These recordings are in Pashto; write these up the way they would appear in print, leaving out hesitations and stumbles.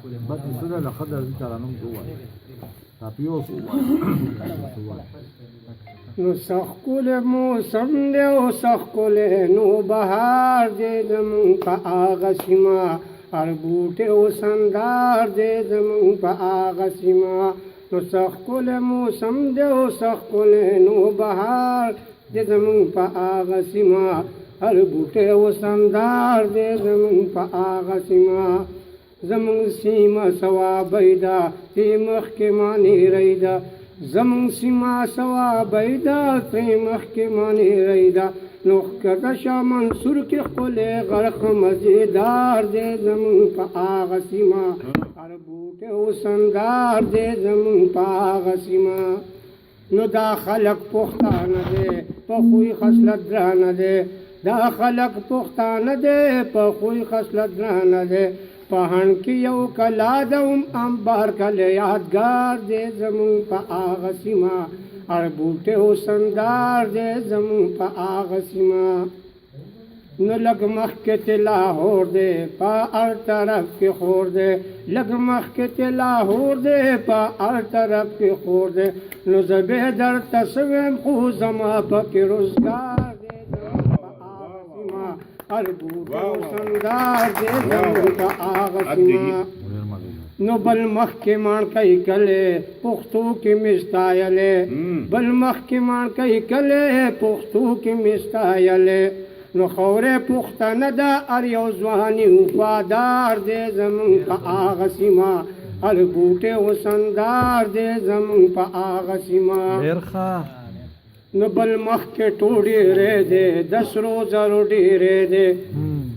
بس السنة لخدها انت على نوم جوا تابيوس نو سخکل موسم دے او سخکل نو بہار دے زمون پا آغا سیما ہر بوٹے او سندار دے زمون پا آغا سیما نو سخکل موسم دے او سخکل نو بہار دے زمون پا آغا سیما ہر بوٹے او سندار دے زمون پا آغا سیما زمون سیما سوا بیدا تی مخ کے مانی ریدا زمون سیما سوا بیدا تی مخ کے مانی ریدا نوخ کدشا منصور کی خلے غرق مزیدار دے زمون پا آغا سیما ہر بوٹے او سندار دے زمون پا آغا سیما نو دا خلق پختان دے پا خوی خسلت دران دے دا خلق پختان دے پا خوی خسلت دران دے پہن کی یو کلا دوم انبار کل یادگار دے زمون پا آغا سیما ہر بوٹے او سندار دے زمون پا آغا سیما نو لگ مخ کے لاہور دے پا ار طرف کے خور دے لگ مخ کے لاہور دے پا ار طرف کے خور دے نو زبے در تسویم خو زما پا کی روزگار دے زمون پا آغا سیما ہر بوٹے او سندار دے زمون پا آغا سیما نو بل مخ کے مان کئی کلے پختو کی مستایلے بل مخ کے مان کئی کلے پختو کی مستایلے نو خورے پختن دا ار یو زوانی وفادار دے زمون پا آغا سیما ہر بوٹے و سندار دے زمون پا آغا سیما نو بل مخ کے ٹوڑی رے دے 10 روزہ روڈی رے دے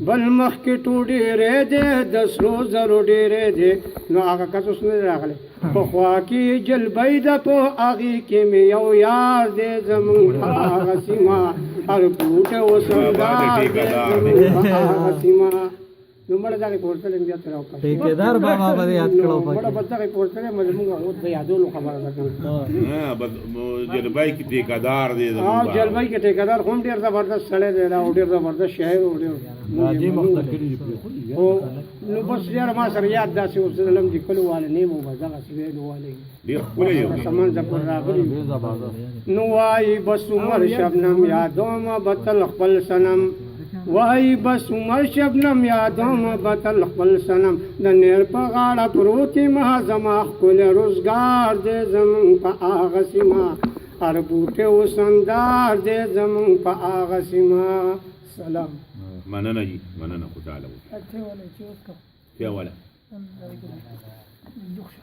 بل مخ کی ٹوڑی رے دے 10 روزہ روڈی رے دے نو آغا کسو سنے راغلے پخوا کی جل بیدہ پو آغی کی میں یو یار دے زمون پا آغا سیما ہر بوٹے و سندار دے زمون پا آغا سیما نو مړه دغه پورتل بیا تر او ټیکدار بابا باندې یاد کړو مړه بدغه پورتل مجموعه او د یادولو خبره ده ها بس جلبای کی ټیکدار دی ها جلبای کی ټیکدار هم ډیر زبردست سړی دی او ډیر زبردست شاعر او ډیر راځي مختکری او نو بس یار ما سره یاد داسې اوس لم دي کلو والے نیمو بزغه سی نو والے ډیر خپل یو سامان زپر راغلی نو وای بس عمر شبنم یادوم بتل خپل سنم وای بس عمر شبنم یادوم بتل خپل سنم د نیر په غاړه پروتي ما زما خپل روزگار دې زمون په آغا سیما هر بوټه او سندار دې زمون په آغا سیما سلام مننه جی مننه خدا له اته ولا چې کیا والا وکړه